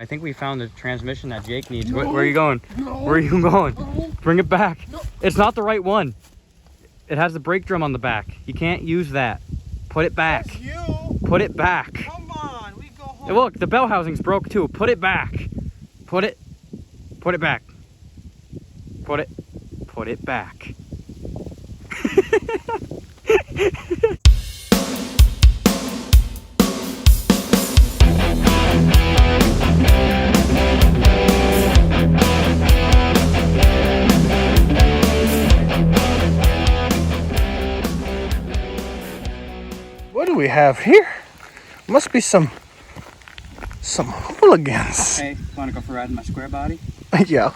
I think we found the transmission that Jake needs. No, where are you going? No, where are you going? No, bring it back. No. It's not the right one. It has the brake drum on the back. You can't use that. Put it back. That's you. Put it back. Come on, we go home. Hey, look, the bell housing's broke too. Put it back. Put it back. Put it back. What do we have here? Must be some hooligans. Hey, wanna go for a ride in my square body? Yeah.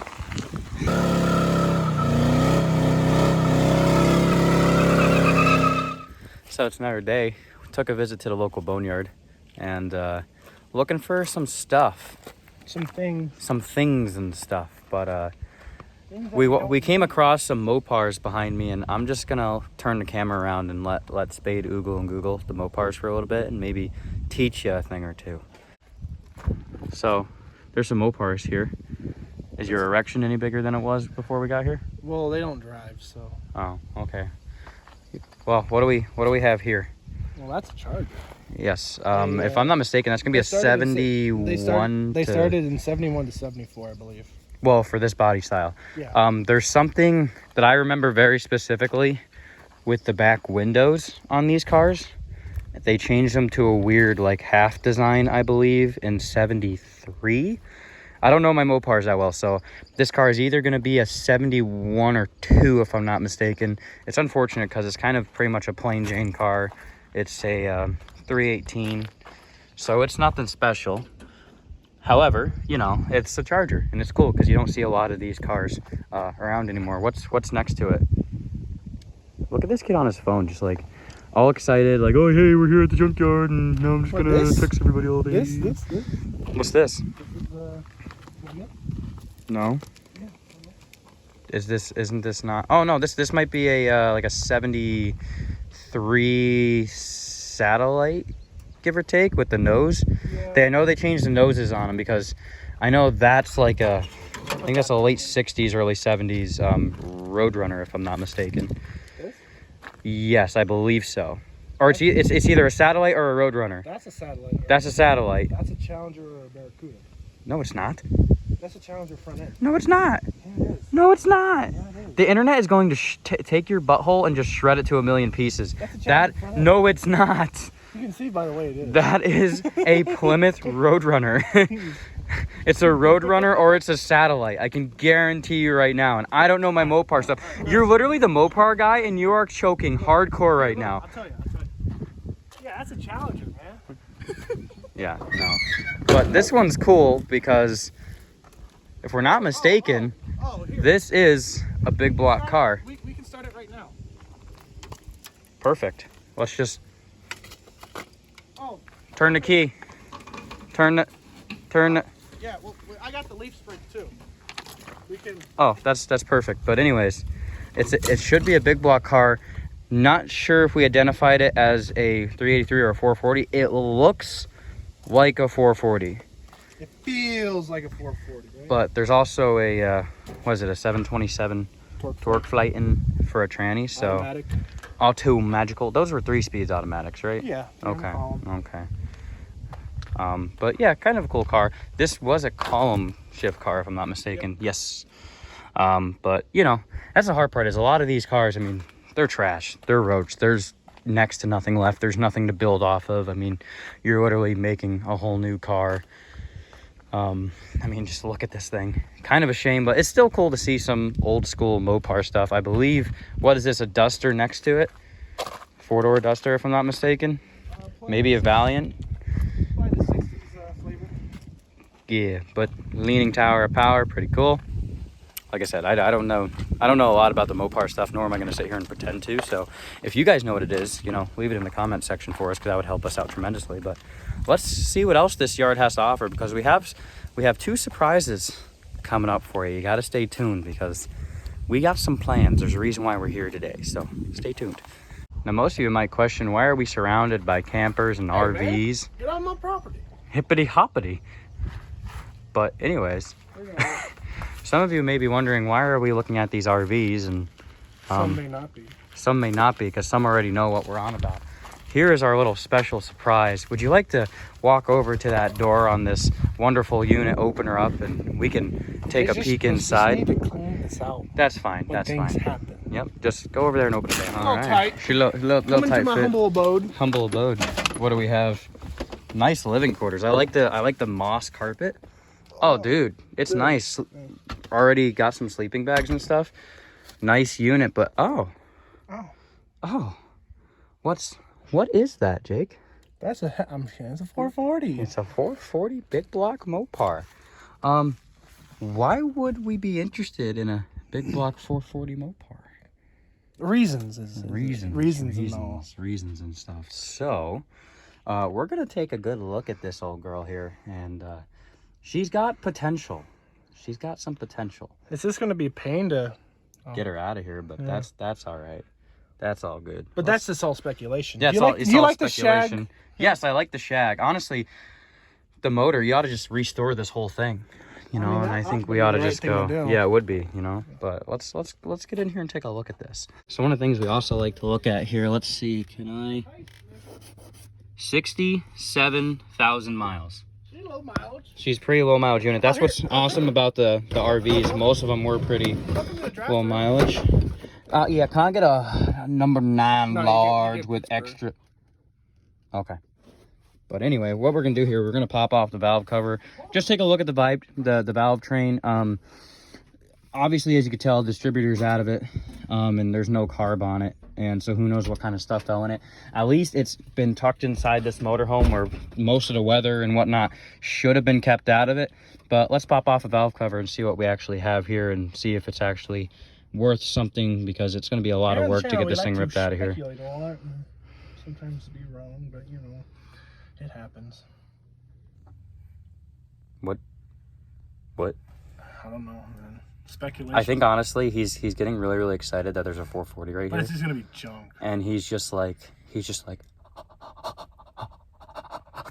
So it's another day. We took a visit to the local Boneyard and looking for some stuff. Some things and stuff. But we came across some Mopars behind me, and I'm just gonna turn the camera around and let Spade oogle and Google the Mopars for a little bit and maybe teach you a thing or two. So there's some Mopars here. Is your erection any bigger than it was before we got here? Well, they don't drive, so. Oh, okay. Well, what do we have here? Well, that's a Charger. Yes. If I'm not mistaken, that's gonna be a 71. They started in 71 to 74, I believe. Well, for this body style. Yeah. There's something that I remember very specifically with the back windows on these cars. They changed them to a weird like half design, I believe, in 73. I don't know my Mopars that well, so this car is either going to be a 71 or 2 if I'm not mistaken. It's unfortunate because it's kind of pretty much a plain Jane car. It's a 318, so it's nothing special. However, you know, it's a Charger, and it's cool because you don't see a lot of these cars around anymore. What's next to it? Look at this kid on his phone, just like all excited, like, oh, hey, we're here at the junkyard, and now I'm just going to text everybody all day. This? What's this? No. Yeah. Isn't this not? Oh no, this might be a like a 73 Satellite, give or take, with the nose. Yeah. I know they changed the noses on them because I know that's like I think that's a late 60s, early 70s Roadrunner, if I'm not mistaken. This? Yes, I believe so. Or it's either a Satellite or a Roadrunner. That's a Satellite. That's a Satellite. That's a Challenger or a Barracuda. No, it's not. That's a Challenger front end. No, it's not. Yeah, it is. No, it's not. Yeah, it is. The internet is going to take your butthole and just shred it to a million pieces. That's a Challenger front end. No, it's not. You can see by the way it is. That is a Plymouth Roadrunner. It's a Roadrunner or it's a Satellite. I can guarantee you right now. And I don't know my Mopar stuff. You're literally the Mopar guy, and you are choking hardcore right now. I'll tell you. Yeah, that's a Challenger, man. Yeah, no. But this one's cool because if we're not mistaken, this is a big block car. We can start it right now. Perfect. Let's just turn the key. Turn the. Yeah, well, I got the leaf spring too. We can. Oh, that's perfect. But anyways, it should be a big block car. Not sure if we identified it as a 383 or a 440. It looks like a 440. It feels like a 440, right? But there's also a what is it, a 727 torque flight in for a tranny. So automatic. Auto magical. Those were 3-speed automatics, right? Yeah. Okay. But yeah, kind of a cool car. This was a column shift car, if I'm not mistaken. Yep. Yes. But you know, that's the hard part. Is a lot of these cars, I mean, they're trash. They're roach. There's next to nothing left. There's nothing to build off of. I mean, you're literally making a whole new car. I mean, just look at this thing. Kind of a shame, but it's still cool to see some old school Mopar stuff. I believe, what is this, a Duster next to it? 4-door Duster, if I'm not mistaken. Maybe a Valiant. The 60s flavor. Yeah, but leaning tower of power, pretty cool. Like I said, I don't know a lot about the Mopar stuff, nor am I going to sit here and pretend to. So if you guys know what it is, you know, leave it in the comment section for us, because that would help us out tremendously. But let's see what else this yard has to offer, because we have 2 surprises coming up for you. You got to stay tuned because we got some plans. There's a reason why we're here today, so stay tuned. Now, most of you might question, why are we surrounded by campers and RVs? Man, get on my property. Hippity hoppity. But anyways, some of you may be wondering, why are we looking at these RVs? And some may not be. Some may not be, because some already know what we're on about. Here is our little special surprise. Would you like to walk over to that door on this wonderful unit, open her up, and we can take a peek inside? We just need to clean this out. That's fine. That's fine. Happen. Yep. Just go over there and open it. All right. Tight. She little Come tight into my fit. humble abode. Humble abode. What do we have? Nice living quarters. I like the moss carpet. Oh, dude, it's nice. Already got some sleeping bags and stuff. Nice unit, but oh, what is that, Jake? It's a 440. It's a 440 big block Mopar. Why would we be interested in a big block 440 Mopar? Reasons and stuff. So, we're gonna take a good look at this old girl here, and she's got potential. She's got some potential. Is this gonna be a pain to get her out of here? But that's all right. That's all good. But that's just all speculation. Yeah, do you like the shag? Yes, I like the shag. Honestly, the motor, you ought to just restore this whole thing. You know, and I think we ought to just go. Yeah, it would be, you know. But let's get in here and take a look at this. So one of the things we also like to look at here, let's see, can I 67,000 miles. Low mileage. She's pretty low mileage unit. That's what's awesome about the RVs. Most of them were pretty low mileage. Yeah, can I get a number 9 large with extra? Okay. But anyway, what we're gonna do here, we're gonna pop off the valve cover. Just take a look at the valve train. Obviously, as you can tell, distributor's out of it, and there's no carb on it, and so who knows what kind of stuff fell in it. At least it's been tucked inside this motorhome, where most of the weather and whatnot should have been kept out of it. But let's pop off a valve cover and see what we actually have here, and see if it's actually worth something, because it's going to be a lot of work to get this thing ripped out of here. Sometimes be wrong, but you know, it happens. What? I don't know, man. Speculation. I think honestly, he's getting really excited that there's a 440 right here. But this is gonna be junk. And he's just like,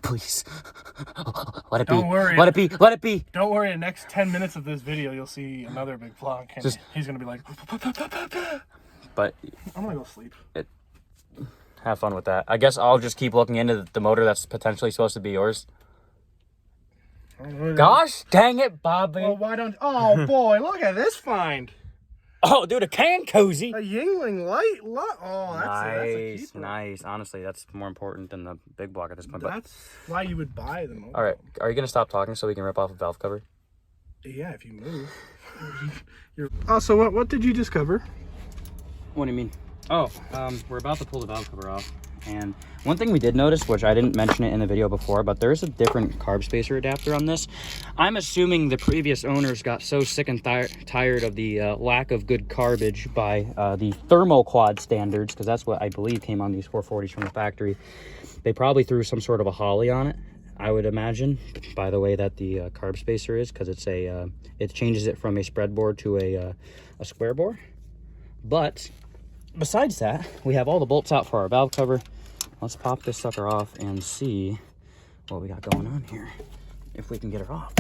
please, let it be. Don't worry. Let it be. Don't worry. In the next 10 minutes of this video, you'll see another big vlog. And he's gonna be like. But I'm gonna go sleep. Have fun with that. I guess I'll just keep looking into the motor that's potentially supposed to be yours. Gosh dang it, Bobby. Well, why don't... Oh, boy, look at this find. Oh, dude, a can cozy. A Yingling light. Oh, that's a nice. Honestly, that's more important than the big block at this point. That's why you would buy them. All right, are you going to stop talking so we can rip off a valve cover? Yeah, if you move. Oh, so what did you discover? What do you mean? Oh, we're about to pull the valve cover off. And one thing we did notice, which I didn't mention it in the video before, but there's a different carb spacer adapter on this. I'm assuming the previous owners got so sick and tired of the lack of good carbage by the thermoquad standards, because that's what I believe came on these 440s from the factory. They probably threw some sort of a Holly on it, I would imagine, by the way that the carb spacer is, because it's it changes it from a spread bore to a square bore. But besides that, we have all the bolts out for our valve cover. Let's pop this sucker off and see what we got going on here, if we can get her off.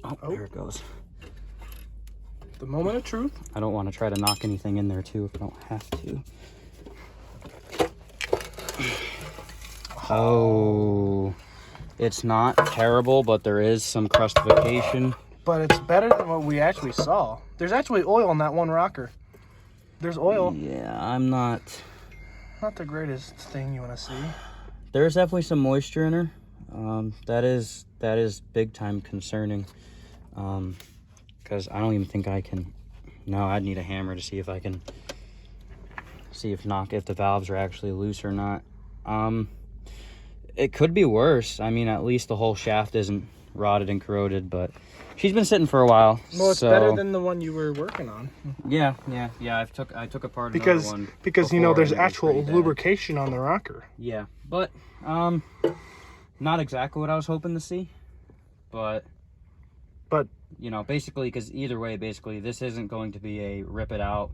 Oh, there it goes. The moment of truth. I don't want to try to knock anything in there too if I don't have to. Oh, it's not terrible, but there is some crustification. But it's better than what we actually saw. There's actually oil in that one rocker. There's oil. Yeah, I'm not the greatest thing you want to see. There's definitely some moisture in her. That is big time concerning. Because I don't even think I can. No, I'd need a hammer to see if I can see if the valves are actually loose or not. It could be worse. I mean, at least the whole shaft isn't rotted and corroded, but she's been sitting for a while. Well, it's better than the one you were working on. Yeah. I took apart because another one because you know there's actual lubrication on the rocker. Yeah, but not exactly what I was hoping to see, but you know, basically, because either way, basically this isn't going to be a rip it out,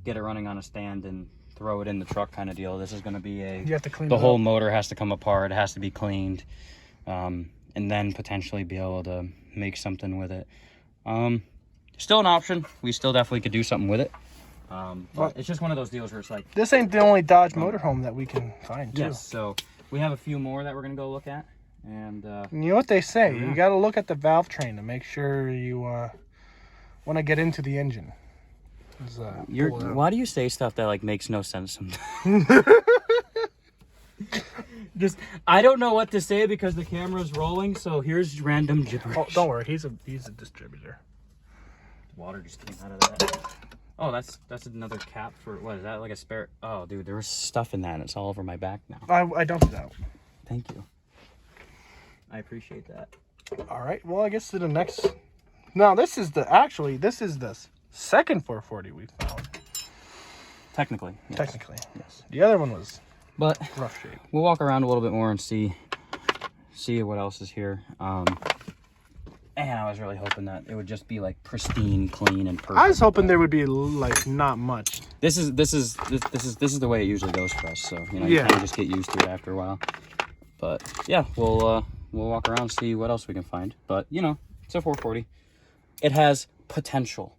get it running on a stand and throw it in the truck kind of deal. This is going to be you have to clean the whole motor has to come apart. It has to be cleaned. and then potentially be able to make something with it. Still an option. We still definitely could do something with it. But it's just one of those deals where it's like... This ain't the only Dodge motorhome that we can find, too. Yes, so we have a few more that we're going to go look at. And you know what they say? Yeah. You got to look at the valve train to make sure you want to get into the engine. Why do you say stuff that like makes no sense sometimes? Just I don't know what to say because the camera's rolling. So here's random gibberish. Oh, don't worry, he's a distributor. Water just came out of that. Oh, that's another cap for what is that? Like a spare? Oh, dude, there was stuff in that, and it's all over my back now. I dumped it out. Thank you. I appreciate that. All right. Well, I guess to the next. No, this is the second 440 we found. Technically. Yes. Technically. Yes. The other one was But rough shape. we'll walk around a little bit more and see what else is here. And I was really hoping that it would just be like pristine, clean, and perfect. I was hoping there would be like not much. This is the way it usually goes for us. So you know, you kind of just get used to it after a while. But yeah, we'll walk around and see what else we can find. But you know, it's a 440. It has potential.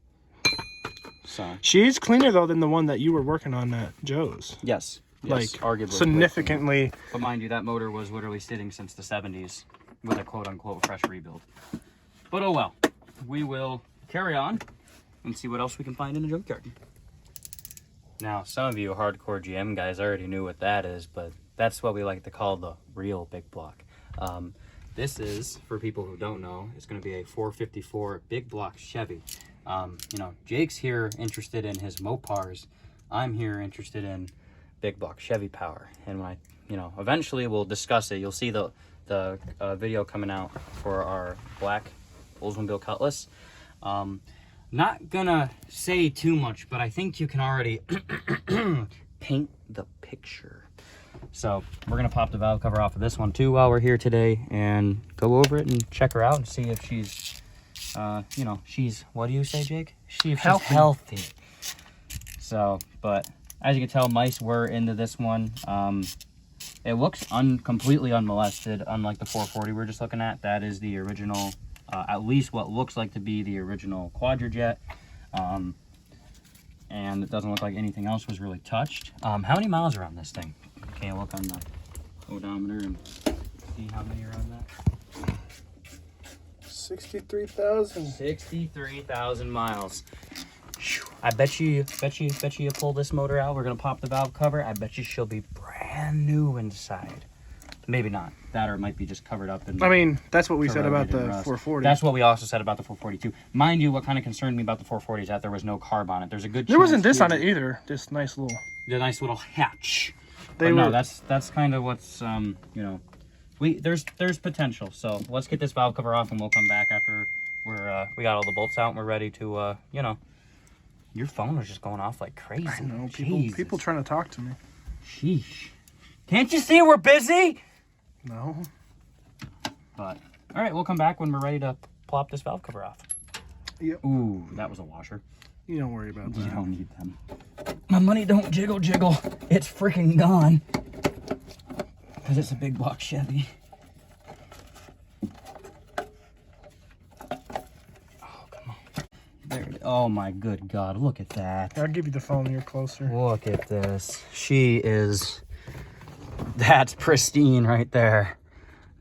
So She's cleaner though than the one that you were working on at Joe's. yes, Like arguably significantly. But mind you, that motor was literally sitting since the 70s with a quote-unquote fresh rebuild. But oh well, we will carry on and see what else we can find in the junkyard. Now, some of you hardcore GM guys already knew what that is, but that's what we like to call the real big block. This is, for people who don't know, it's going to be a 454 big block Chevy. You know, Jake's here interested in his Mopars. I'm here interested in big block Chevy power. And when eventually we'll discuss it. You'll see the video coming out for our black Oldsmobile Cutlass. Not gonna say too much, but I think you can already paint the picture. So we're gonna pop the valve cover off of this one too while we're here today and go over it and check her out and see if she's, she's, what do you say, Jake? She's healthy. So, but as you can tell, mice were into this one. It looks completely unmolested, unlike the 440 we're just looking at. That is the original, at least what looks like to be the original Quadrajet. And it doesn't look like anything else was really touched. How many miles are on this thing? Okay, look on the odometer and see how many are on that. 63,000. 63,000 miles. I bet you pull this motor out. We're gonna pop the valve cover. I bet you she'll be brand new inside. Maybe not. That or it might be just covered up. I mean, that's what we said about the 440. That's what we also said about the 442. Mind you, what kind of concerned me about the 440 is that there was no carb on it. There's a good. There wasn't this on it either. This nice little. The nice little hatch. No, that's kind of what's there's potential. So let's get this valve cover off and we'll come back after we got all the bolts out and we're ready to Your phone was just going off like crazy. I know, people trying to talk to me. Sheesh. Can't you see we're busy? No. But, all right, we'll come back when we're ready to plop this valve cover off. Yep. Ooh, that was a washer. You don't worry about that. You don't need them. My money don't jiggle. It's freaking gone. Because it's a big block Chevy. There it is. Oh my good God, look at that. I'll give you the phone, you're closer. Look at this. That's pristine right there.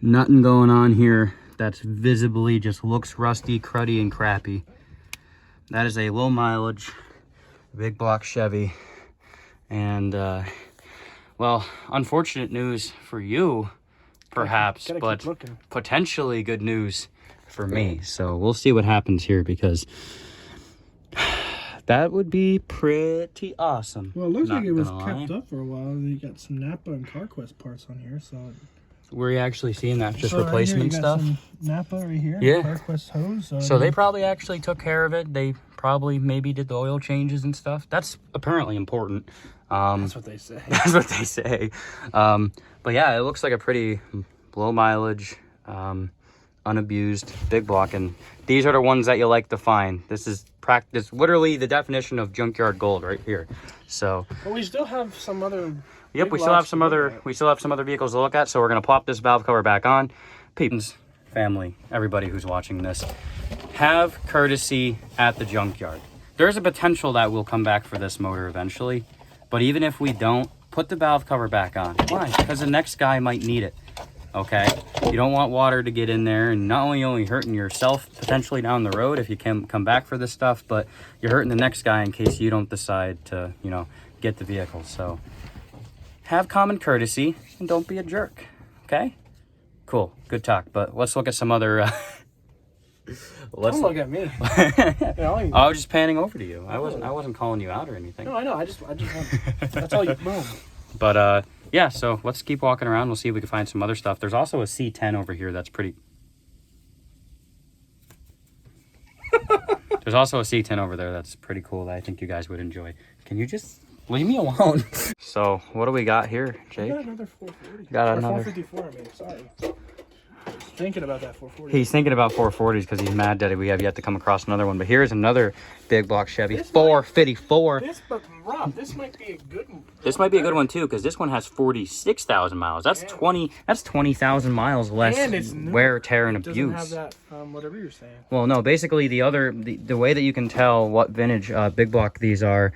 Nothing going on here that's visibly just looks rusty, cruddy, and crappy. That is a low mileage, big block Chevy. And, well, unfortunate news for you, perhaps, but potentially good news for me. So we'll see what happens here because that would be pretty awesome. Well, it looks like it was kept up for a while. You got some Napa and CarQuest parts on here, so. Were you actually seeing that? Just replacement stuff? Some Napa right here. Yeah. CarQuest hose. So they probably actually took care of it. They probably maybe did the oil changes and stuff. That's apparently important. That's what they say. That's what they say. But yeah, it looks like a pretty low mileage, unabused big block, and these are the ones that you like to find. This is practice, literally the definition of junkyard gold right here. So but we still have some other we still have some other vehicles to look at, so we're gonna plop this valve cover back on. Peeps, family, everybody who's watching this, have courtesy at the junkyard. There's a potential that we'll come back for this motor eventually, but even if we don't, put the valve cover back on. Why? Because the next guy might need it. Okay, you don't want water to get in there, and not only hurting yourself potentially down the road if you can come back for this stuff, but you're hurting the next guy in case you don't decide to, you know, get the vehicle. So have common courtesy and don't be a jerk. Okay, cool, good talk. But let's look at some other Don't look at me. I was just panning over to you. I wasn't calling you out or anything. No, I know. I just want, that's all you. Boom. But yeah, so let's keep walking around. We'll see if we can find some other stuff. There's also a C10 over here that's pretty... There's also a C10 over there that's pretty cool that I think you guys would enjoy. Can you just leave me alone? So, what do we got here, Jake? I got another 440. Got or another... 454, I mean, sorry. I was thinking about that 440. He's thinking about 440s because he's mad that we have yet to come across another one. But here's another big block Chevy, 454. This might be a good one. This might be a good one too, because this one has 46,000 miles. That's 20,000 miles less wear, tear, and abuse. It doesn't have that, whatever you're saying. Well, no, basically the way that you can tell what vintage big block these are,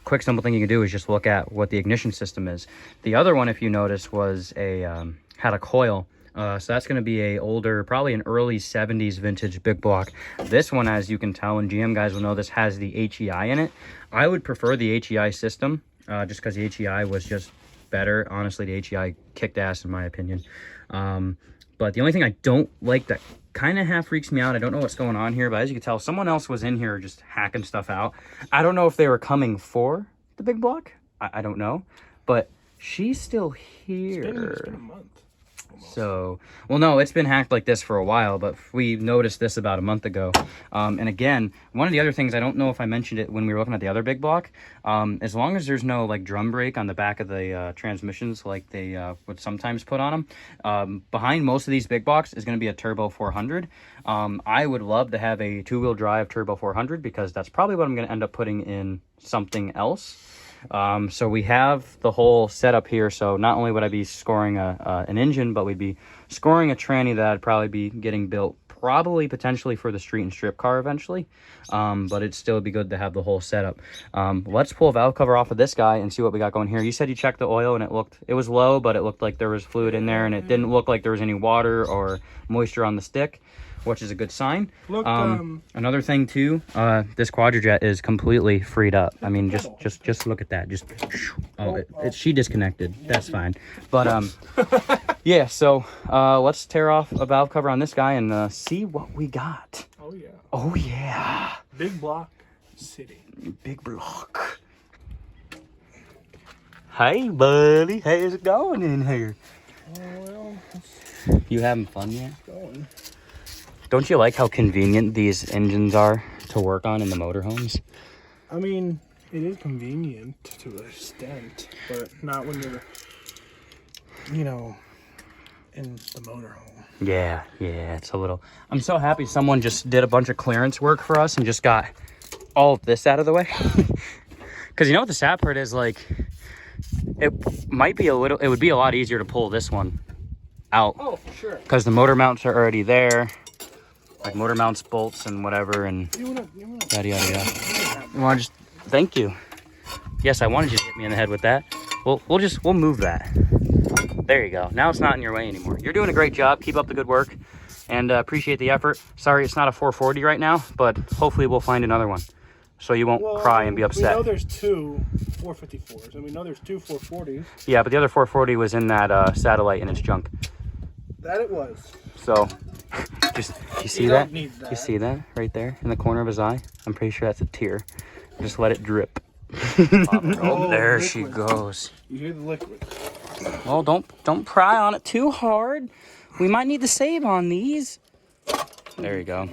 quick simple thing you can do is just look at what the ignition system is. The other one, if you notice, was had a coil. So that's going to be a older, probably an early 70s vintage big block. This one, as you can tell, and GM guys will know this, has the HEI in it. I would prefer the HEI system, just because the HEI was just better. Honestly, the HEI kicked ass in my opinion. But the only thing I don't like that kind of half freaks me out, I don't know what's going on here, but as you can tell, someone else was in here just hacking stuff out. I don't know if they were coming for the big block. I don't know. But she's still here. It's been a month. So, well, no, it's been hacked like this for a while, but we noticed this about a month ago. And again, one of the other things, I don't know if I mentioned it when we were looking at the other big block, as long as there's no like drum brake on the back of the transmissions like they would sometimes put on them, behind most of these big blocks is going to be a turbo 400. I would love to have a two-wheel drive turbo 400 because that's probably what I'm going to end up putting in something else. So we have the whole setup here. So not only would I be scoring an engine, but we'd be scoring a tranny that I'd probably be getting built probably potentially for the street and strip car eventually. But it'd still be good to have the whole setup. Let's pull a valve cover off of this guy and see what we got going here. You said you checked the oil and it was low, but it looked like there was fluid in there and it didn't look like there was any water or moisture on the stick, which is a good sign. Look, another thing too, this Quadrajet is completely freed up. I mean, just look at that. Just she disconnected. That's fine. But yeah. So let's tear off a valve cover on this guy and see what we got. Oh yeah. Oh yeah. Big block city. Big block. Hey buddy, how's it going in here? Oh well. You having fun yet? Going. Don't you like how convenient these engines are to work on in the motorhomes? I mean, it is convenient to an extent, but not when you're, you know, in the motorhome. Yeah, it's a little... I'm so happy someone just did a bunch of clearance work for us and just got all of this out of the way. Because you know what the sad part is, like, it would be a lot easier to pull this one out. Oh, for sure. Because the motor mounts are already there. Like motor mounts, bolts, and whatever, and yada, yada, yada. You want to just... Thank you. Yes, I wanted you to hit me in the head with that. We'll move that. There you go. Now it's not in your way anymore. You're doing a great job. Keep up the good work, and appreciate the effort. Sorry it's not a 440 right now, but hopefully we'll find another one. So you won't cry and be upset. We know there's two 454s, and we know there's two 440s. Yeah, but the other 440 was in that satellite in its junk. That it was. So... Just, you see that? You see that right there in the corner of his eye? I'm pretty sure that's a tear. Just let it drip. Oh, there she goes. You hear the liquid. Well, don't pry on it too hard. We might need to save on these. There you go.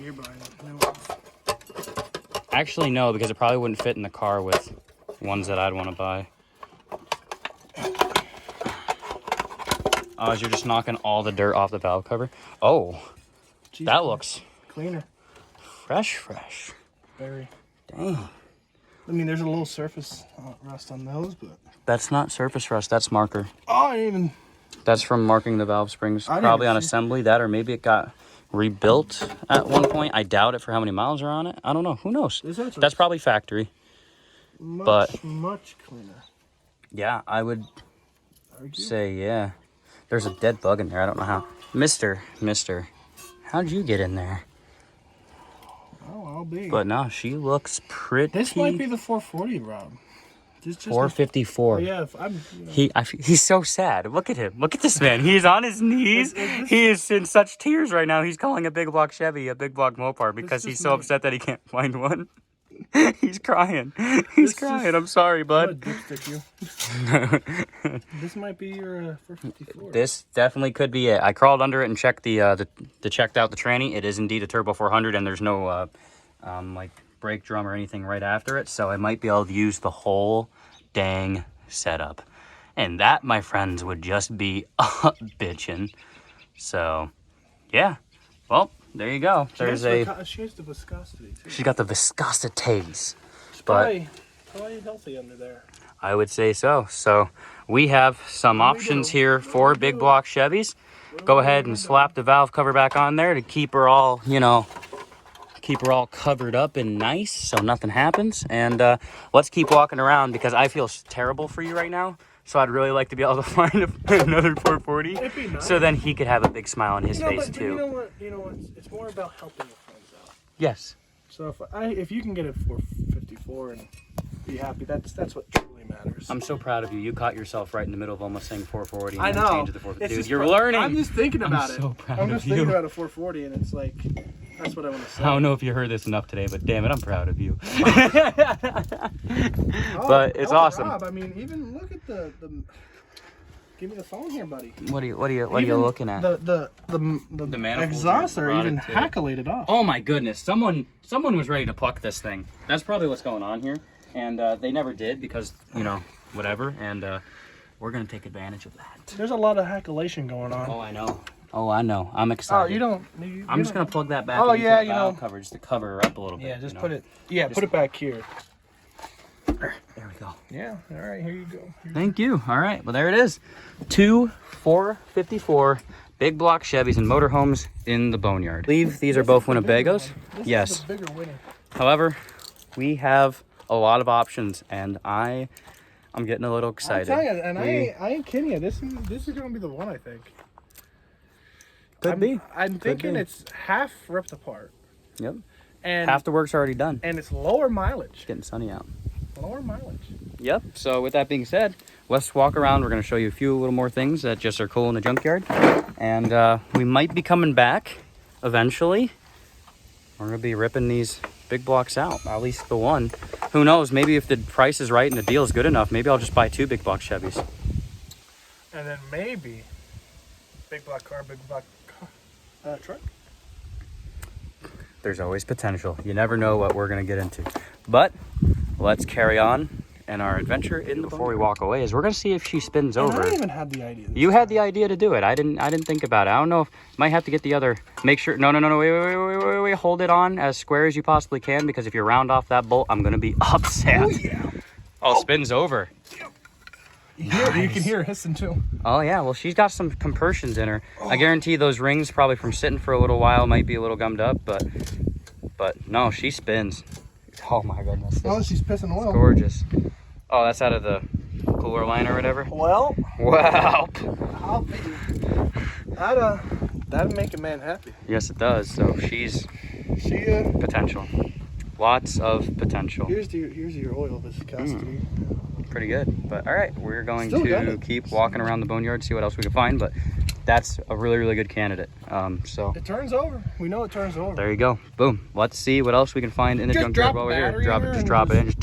Actually, no, because it probably wouldn't fit in the car with ones that I'd want to buy. Oh, as you're just knocking all the dirt off the valve cover. Oh. Jeez, that looks cleaner. Fresh. Very. Dang. I mean, there's a little surface rust on those, but... That's not surface rust, that's marker. Oh, I didn't even... That's from marking the valve springs, I didn't probably on see- assembly. That, or maybe it got rebuilt at one point. I doubt it for how many miles are on it. I don't know. Who knows? That's probably factory. Much cleaner. Yeah, I would say, yeah. There's a dead bug in there. I don't know how. Mister, how'd you get in there? Oh, I'll be. But no, she looks pretty. This might be the 440, Rob. 454. Yeah, He's so sad. Look at him. Look at this man. He's on his knees. He is in such tears right now. He's calling a big block Chevy a big block Mopar because he's so upset that he can't find one. He's crying. He's crying. I'm sorry, bud. This might be your 454. This definitely could be it. I crawled under it and checked checked out the tranny. It is indeed a Turbo 400, and there's no like brake drum or anything right after it, so I might be able to use the whole dang setup, and that, my friends, would just be bitching. So yeah, well, there you go. She has the viscosity too. She's got the viscosities, Probably healthy under there. I would say so. So we have some options here for big block Chevys. Go ahead and slap the valve cover back on there to keep her all, keep her all covered up and nice so nothing happens. And let's keep walking around because I feel terrible for you right now. So I'd really like to be able to find another 440. Nice. So then he could have a big smile on his face too. You know what? It's more about helping your friends out. Yes. So if you can get a 454 and be happy, that's what truly matters. I'm so proud of you. You caught yourself right in the middle of almost saying 440 and I then know. changed to the 440. Dude, you're learning. I'm just thinking about it. I'm so proud I'm of just you. thinking about a 440 and it's like, that's what I want to say. I don't know if you heard this enough today, but damn it, I'm proud of you. But it's awesome. Rob, I mean, even look at the give me the phone here, buddy. What are you looking at? The manifolds exhausts are even rotted too. hackulated off. Oh my goodness, someone was ready to pluck this thing. That's probably what's going on here, and they never did because whatever. And we're gonna take advantage of that. There's a lot of hackulation going on. Oh, I know. I'm excited. I'm just gonna plug that back. Oh, into yeah, the valve cover just to cover her up a little bit. Yeah, just put it. Yeah, put it back here. There we go. Yeah. All right. Here you go. Thank you. All right. Well, there it is. 2 454 big block Chevys and motorhomes in the Boneyard. I believe these are both Winnebagos. Yes. This is the bigger winner. However, we have a lot of options, and I'm getting a little excited. I'll tell you, and I ain't kidding you. This is gonna be the one, I think. Could be. I'm thinking it's half ripped apart. Yep. And half the work's already done. And it's lower mileage. It's getting sunny out. Lower mileage. Yep. So with that being said, let's walk around. We're going to show you a few little more things that just are cool in the junkyard. And we might be coming back eventually. We're going to be ripping these big blocks out, at least the one. Who knows? Maybe if the price is right and the deal is good enough, maybe I'll just buy 2 big block Chevys. And then maybe big block car, big block truck. There's always potential. You never know what we're going to get into. But let's carry on in our adventure. Before we walk away, we're going to see if she spins over. I even had the idea. You had the idea to do it. I didn't think about it. I don't know if might have to get the other. Make sure. No. Wait. Hold it on as square as you possibly can, because if you round off that bolt, I'm going to be upset. Oh yeah. Oh, spins over. Nice. You can hear her hissing too. Oh yeah, well she's got some compressions in her. I guarantee those rings probably from sitting for a little while might be a little gummed up, but no, she spins. Oh my goodness. She's pissing oil. Gorgeous. Oh, that's out of the cooler line or whatever. Well. Wow. That'd make a man happy. Yes, it does. So she's potential. Lots of potential. Here's your oil viscosity. Pretty good. But all right, we're going to keep walking around the Boneyard, see what else we can find. But that's a really, really good candidate. So it turns over. We know it turns over. There you go. Boom. Let's see what else we can find in the junkyard while we're here. Just drop it in.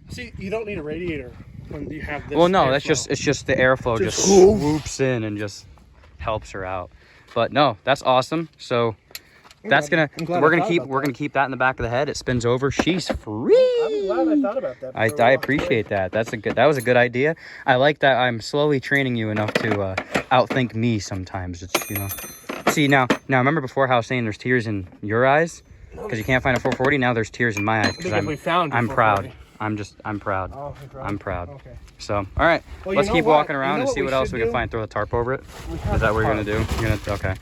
See, you don't need a radiator when you have this. Well, no, it's just the airflow just swoops in and just helps her out. But no, that's awesome. So that's we're gonna keep that in the back of the head. It spins over. She's free. I'm glad I thought about that. I appreciate that. That was a good idea. I like that I'm slowly training you enough to outthink me sometimes. It's See now remember before how I was saying there's tears in your eyes because you can't find a 440. Now there's tears in my eyes because I'm proud. I'm proud. Oh, you're proud? I'm proud. Okay. So, all right, Well, let's you know keep what? walking around and see what else we can find. Throw the tarp over it. Is that what you're gonna do? You're gonna, okay.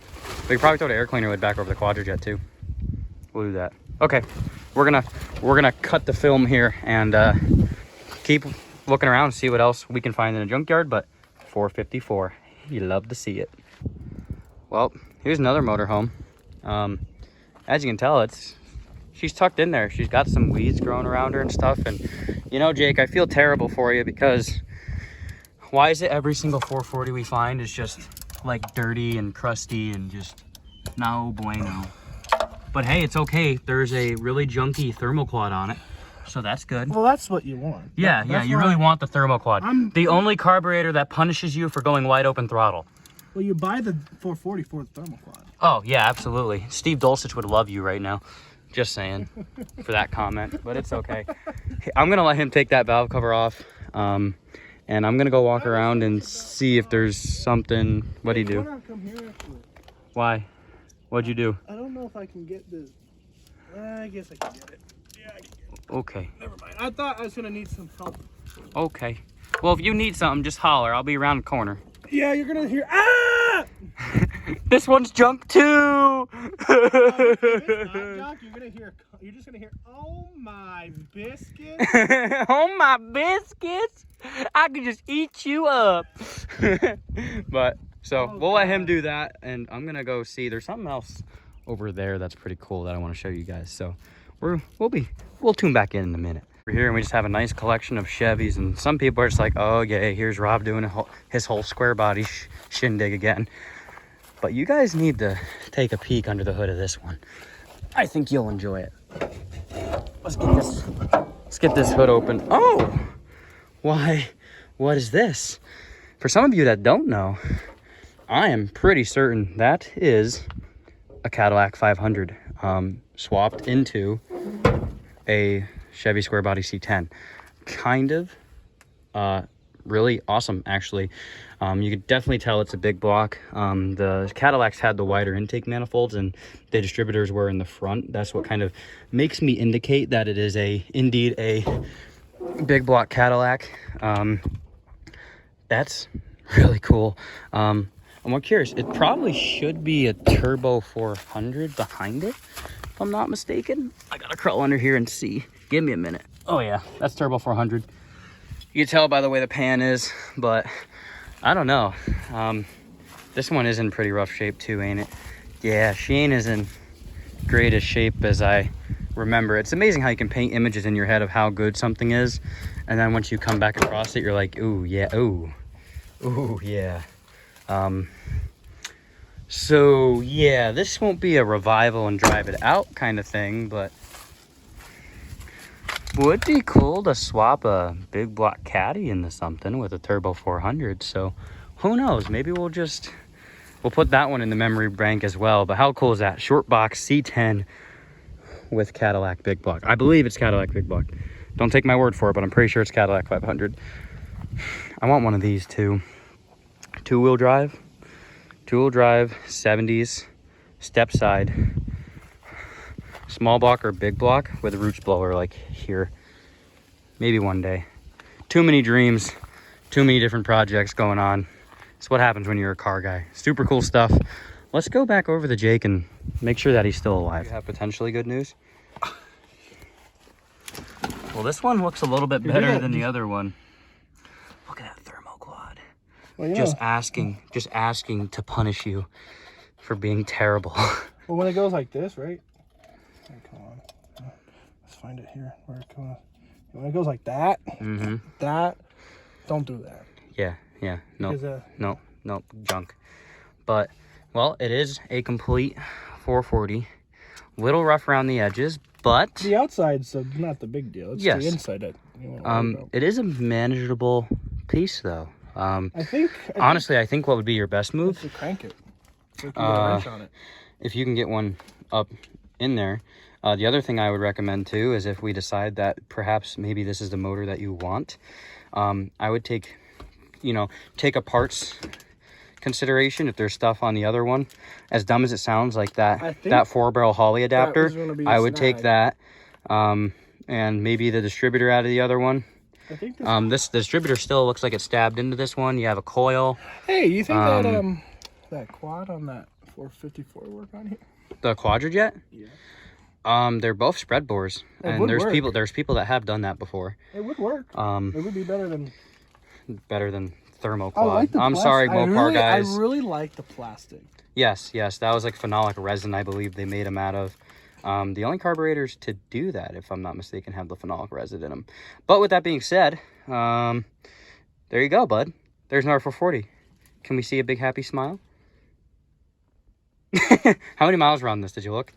We could probably throw the air cleaner lid back over the Quadrajet too. We'll do that. Okay, we're gonna cut the film here and keep looking around and see what else we can find in a junkyard. But 454, you love to see it. Well, here's another motorhome. As you can tell, she's tucked in there. She's got some weeds growing around her and stuff. And you know, Jake, I feel terrible for you because why is it every single 440 we find is just like dirty and crusty and just no bueno? But hey, it's okay. There's a really junky thermoquad on it, so that's good. Well, that's what you want. Yeah, yeah, you really want the thermoquad. The only carburetor that punishes you for going wide open throttle. Well, you buy the 440 for the thermoquad. Oh, yeah, absolutely. Steve Dulcich would love you right now. Just saying for that comment, but it's okay. I'm going to let him take that valve cover off, and I'm going to go walk around and see if there's something. What'd he do? Why? What'd you do? I don't know if I can get this. I guess I can get it. Yeah, I can get it. Okay. Never mind. I thought I was going to need some help. Okay. Well, if you need something, just holler. I'll be around the corner. Yeah, you're going to hear, ah! This one's junk too. No, it's not junk. You're just gonna hear, oh my biscuits. Oh my biscuits. I could just eat you up. But so we'll let him do that, and I'm gonna go see. There's something else over there that's pretty cool that I want to show you guys. So we'll tune back in a minute. We're here and we just have a nice collection of Chevys, and some people are just like, oh yeah, here's Rob doing his whole square body shindig again. But you guys need to take a peek under the hood of this one. I think you'll enjoy it. Let's get this hood open. Oh, why? What is this? For some of you that don't know, I am pretty certain that is a Cadillac 500 swapped into a Chevy square body C10. Kind of really awesome, actually. You could definitely tell it's a big block. The Cadillacs had the wider intake manifolds and the distributors were in the front. That's what kind of makes me indicate that it is indeed a big block Cadillac. That's really cool. I'm more curious. It probably should be a turbo 400 behind it, if I'm not mistaken. I gotta crawl under here and see. Give me a minute. Oh yeah, that's turbo 400. You can tell by the way the pan is, but I don't know. This one is in pretty rough shape too, ain't it? Yeah, she ain't as in greatest shape as I remember. It's amazing how you can paint images in your head of how good something is, and then once you come back across it, you're like, ooh, yeah, ooh, yeah. So yeah, this won't be a revival and drive it out kind of thing, but would be cool to swap a big block Caddy into something with a turbo 400. So who knows, maybe we'll put that one in the memory bank as well. But how cool is that? Short box C10 with Cadillac big block. I believe it's Cadillac big block. Don't take my word for it, but I'm pretty sure it's Cadillac 500. I want one of these too. Two-wheel drive, 70s, step side, small block or big block with a roots blower like here. Maybe one day. Too many dreams, too many different projects going on. It's what happens when you're a car guy. Super cool stuff. Let's go back over to Jake and make sure that he's still alive. You have potentially good news. Well, this one looks a little bit better than the other one. Look at that thermoquad. Well, yeah. Just asking to punish you for being terrible. Well, when it goes like this, right? Come on. Let's find it here. Where it goes. When it goes like that, don't do that. Yeah. No, junk. But, well, it is a complete 440. Little rough around the edges, but the outside's not the big deal. It's the inside that you want to worry about. It is a manageable piece, though. I think what would be your best move? To crank it. So you can get a wrench on it. If you can get one up in there. The other thing I would recommend too is if we decide that perhaps maybe this is the motor that you want, I would take a parts consideration if there's stuff on the other one. As dumb as it sounds, like that 4-barrel Holley adapter, I would take that and and maybe the distributor out of the other one. I think this distributor still looks like it's stabbed into this one. You have a coil. Hey, you think that that quad on that 454 work on here? The Quadrajet? Yeah. They're both spread bores, and there's people that have done that before. It would work. It would be better than thermo I quad. like the I'm sorry, Mopar guys. I really like the plastic. Yes, that was like phenolic resin, I believe they made them out of. The only carburetors to do that, if I'm not mistaken, have the phenolic resin in them. But with that being said, there you go, bud. There's an R440. Can we see a big happy smile? How many miles were on this? Did you look?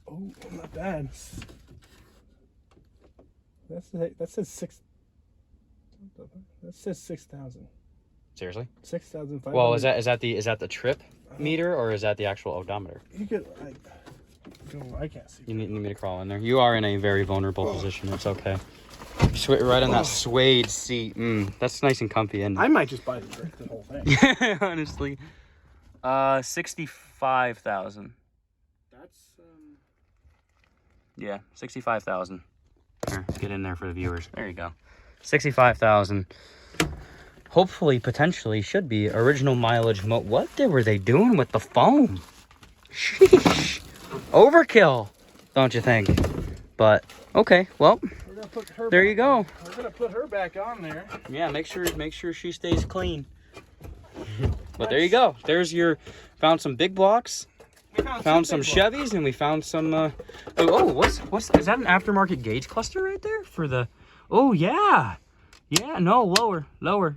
Oh, not bad. That says 6,000. Seriously? 6,500. Well, is that the trip meter, or is that the actual odometer? You could. I can't see. You need me to crawl in there. You are in a very vulnerable position. It's okay. Right on that suede seat. That's nice and comfy. And I might just buy the whole thing. Honestly. 65,000. That's Yeah, 65,000. Here, get in there for the viewers. There you go. 65,000. Hopefully, potentially, should be original mileage. What were they doing with the foam? Sheesh. Overkill, don't you think? But okay, well, we're gonna put her there back you go. on. We're gonna put her back on there. Yeah, make sure she stays clean. But there you go. There's your found some big blocks. We found some Chevys, and we found some what's is that an aftermarket gauge cluster right there for the no, lower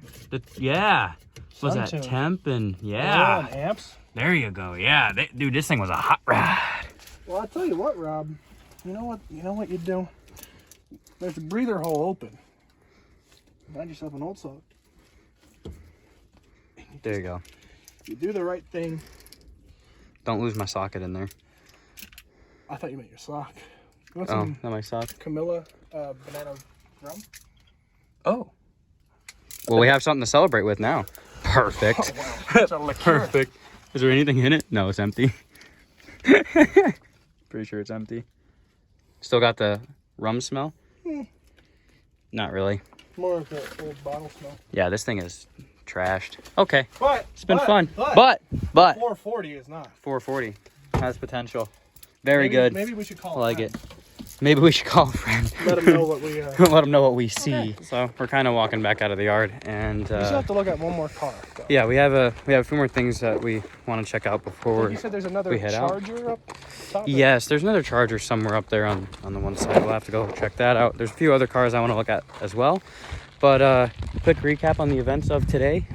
was that temp and and amps. There you go. Yeah, dude, this thing was a hot ride. Well, I'll tell you what, Rob. You know what you do? There's a breather hole open. Find yourself an old sock. There you go. You do the right thing. Don't lose my socket in there. I thought you meant your sock. You want some not my sock. Camilla banana rum? Oh. Well, we have something to celebrate with now. Perfect. Oh, wow. Perfect. Is there anything in it? No, it's empty. Pretty sure it's empty. Still got the rum smell? Not really. More of the old bottle smell. Yeah, this thing is trashed. Okay. It's been fun. But 440 is not. 440 has potential. Very good. Maybe we should call I like it. Maybe we should call a friend. Let them know what we let them know what we see. Okay. So we're kind of walking back out of the yard, and we still have to look at one more car. Though. Yeah, we have a few more things that we want to check out before you said there's another Charger up top. Yes, there's another Charger somewhere up there on the one side. We'll have to go check that out. There's a few other cars I want to look at as well. But quick recap on the events of today.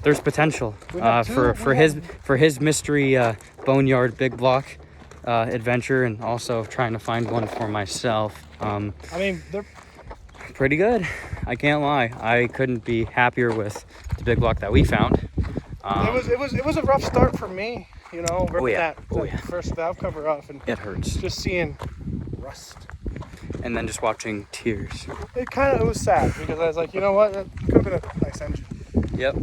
There's potential for his mystery Boneyard big block adventure, and also trying to find one for myself. I mean, they're pretty good. I can't lie. I couldn't be happier with the big block that we found. It was a rough start for me, you know, ripping that first valve cover off, and it hurts. Just seeing rust. And then just watching tears. It was sad, because I was like, you know what, that could have been a nice engine. Yep.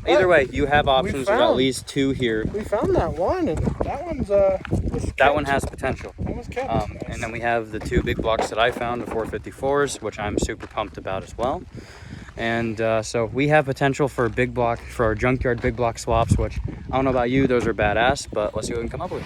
Either way, you have options. There's at least two here. We found that one, and that one's that one has potential. That was kept. Nice. And then we have the two big blocks that I found, the 454s, which I'm super pumped about as well. And so we have potential for big block, for our junkyard big block swaps, which I don't know about you, those are badass, but let's see what we can come up with.